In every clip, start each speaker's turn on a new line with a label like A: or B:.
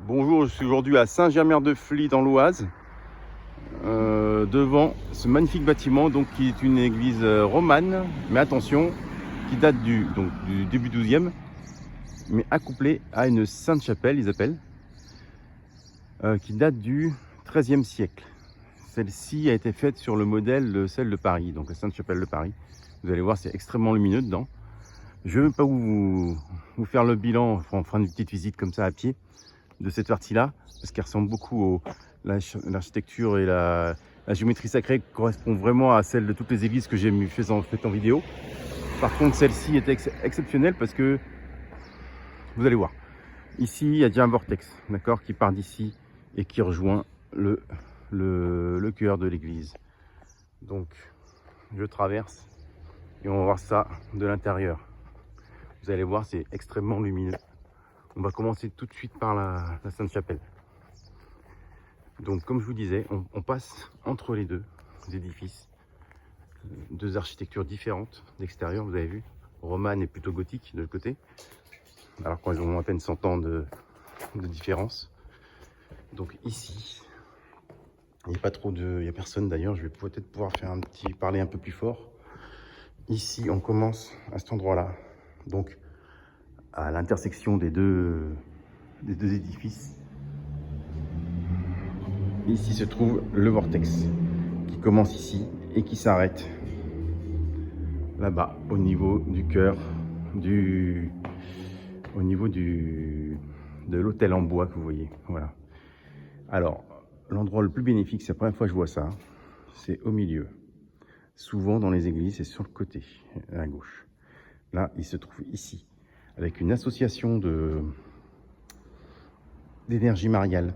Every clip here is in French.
A: Bonjour, je suis aujourd'hui à Saint-Germain-de-Fly dans l'Oise, devant ce magnifique bâtiment donc, qui est une église romane, mais attention, qui date du début 12e, mais accouplée à une sainte chapelle, ils appellent, qui date du XIIIe siècle. Celle-ci a été faite sur le modèle de celle de Paris, donc la Sainte Chapelle de Paris. Vous allez voir, c'est extrêmement lumineux dedans. Je ne vais même pas vous faire le bilan en faisant une petite visite comme ça à pied de cette partie-là, parce qu'elle ressemble beaucoup à l'architecture et la géométrie sacrée correspond vraiment à celle de toutes les églises que j'ai faites en vidéo. Par contre, celle-ci est exceptionnelle parce que, vous allez voir, ici, il y a déjà un vortex, d'accord, qui part d'ici et qui rejoint le cœur de l'église. Donc, je traverse et on va voir ça de l'intérieur. Vous allez voir, c'est extrêmement lumineux. On va commencer tout de suite par la Sainte Chapelle. Donc, comme je vous disais, on passe entre les deux édifices, deux architectures différentes d'extérieur, vous avez vu. Romane est plutôt gothique de l'autre côté, alors qu'ils ont à peine 100 ans de différence. Donc ici, il n'y a pas trop il n'y a personne d'ailleurs. Je vais peut-être pouvoir parler un peu plus fort. Ici, on commence à cet endroit-là, donc à l'intersection des deux édifices. Ici se trouve le vortex qui commence ici et qui s'arrête là-bas au niveau du cœur, au niveau de l'autel en bois que vous voyez. Voilà. Alors, l'endroit le plus bénéfique, c'est la première fois que je vois ça, c'est au milieu. Souvent dans les églises, c'est sur le côté, à gauche. Là, il se trouve ici, avec une association d'énergie mariale.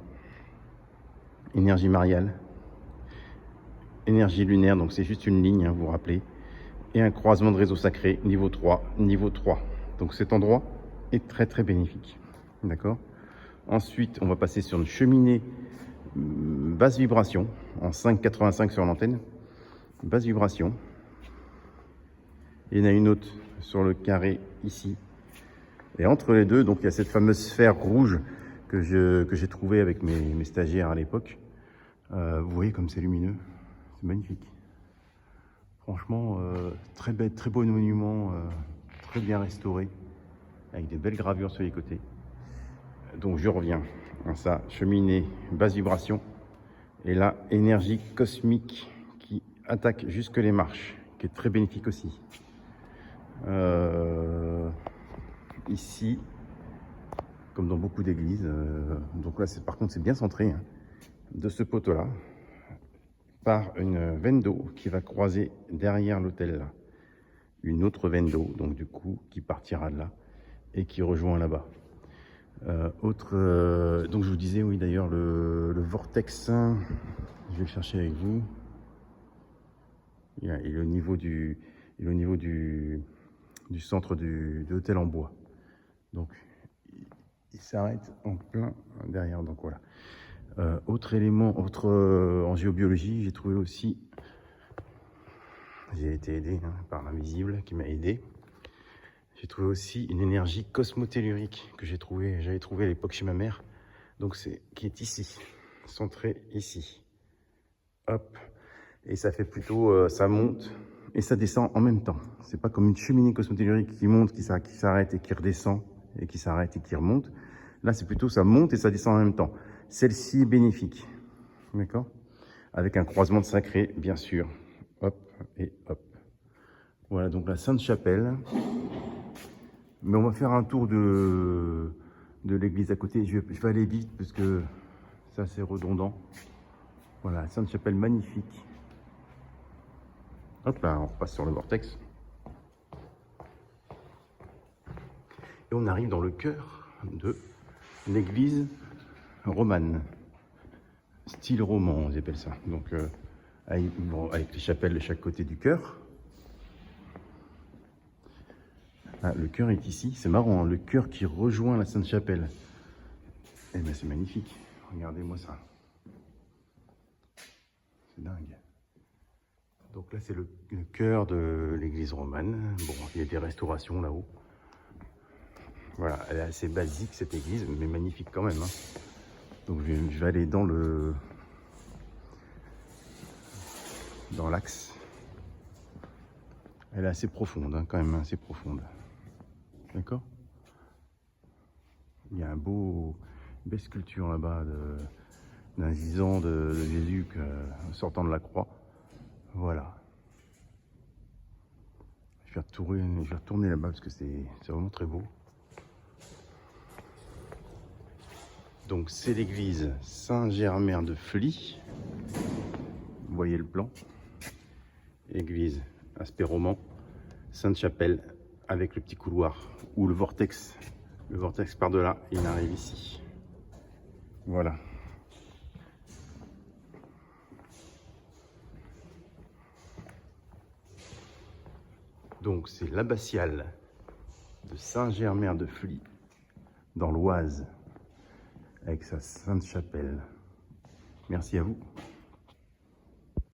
A: Énergie mariale, énergie lunaire, donc c'est juste une ligne, hein, vous vous rappelez, et un croisement de réseau sacré, niveau 3, niveau 3. Donc cet endroit est très très bénéfique, d'accord. Ensuite, on va passer sur une cheminée basse vibration, en 5,85 sur l'antenne, basse vibration. Il y en a une autre sur le carré ici. Et entre les deux, donc il y a cette fameuse sphère rouge que j'ai trouvée avec mes stagiaires à l'époque. Vous voyez comme c'est lumineux, c'est magnifique. Franchement, très beau monument, très bien restauré, avec des belles gravures sur les côtés. Donc je reviens à ça, cheminée, basse vibration, et là, énergie cosmique qui attaque jusque les marches, qui est très bénéfique aussi. Ici, comme dans beaucoup d'églises, donc là, par contre, c'est bien centré, hein, de ce poteau-là, par une veine d'eau qui va croiser derrière l'autel là. Une autre veine d'eau, donc du coup, qui partira de là et qui rejoint là-bas. Donc je vous disais, oui d'ailleurs, le vortex, je vais le chercher avec vous. Il est au niveau du centre de l'hôtel en bois. Donc il s'arrête en plein derrière, donc voilà. Autre élément, en géobiologie, j'ai trouvé aussi, j'ai été aidé par l'invisible qui m'a aidé. J'ai trouvé aussi une énergie cosmotellurique que j'avais trouvé à l'époque chez ma mère, donc qui est ici, centrée ici. Hop, et ça fait plutôt, ça monte et ça descend en même temps. C'est pas comme une cheminée cosmotellurique qui monte, qui s'arrête et qui redescend, et qui s'arrête et qui remonte. Là, c'est plutôt ça monte et ça descend en même temps. Celle-ci est bénéfique, d'accord, avec un croisement de sacré, bien sûr. Hop et hop. Voilà donc la Sainte Chapelle. Mais on va faire un tour de l'église à côté. Je vais aller vite parce que c'est assez redondant. Voilà, Sainte Chapelle magnifique. Hop là, on repasse sur le vortex. Et on arrive dans le cœur de l'église romane. Style roman, on appelle ça. Donc, avec les chapelles de chaque côté du chœur. Ah, le chœur est ici, c'est marrant, hein, le chœur qui rejoint la Sainte Chapelle. Eh bien, c'est magnifique. Regardez-moi ça. C'est dingue. Donc là, c'est le chœur de l'église romane. Bon, il y a des restaurations là-haut. Voilà, elle est assez basique cette église, mais magnifique quand même, hein. Donc je vais aller dans l'axe. Elle est assez profonde, hein, quand même assez profonde. D'accord? Il y a une belle sculpture là-bas d'un gisant de Jésus sortant de la croix. Voilà. Je vais retourner là-bas parce que c'est vraiment très beau. Donc c'est l'église Saint-Germain de Fly. Vous voyez le plan. Église, aspect roman. Sainte-Chapelle avec le petit couloir ou le vortex. Le vortex par delà, il arrive ici. Voilà. Donc c'est l'abbatiale de Saint-Germain de Fly dans l'Oise avec sa Sainte-Chapelle. Merci à vous.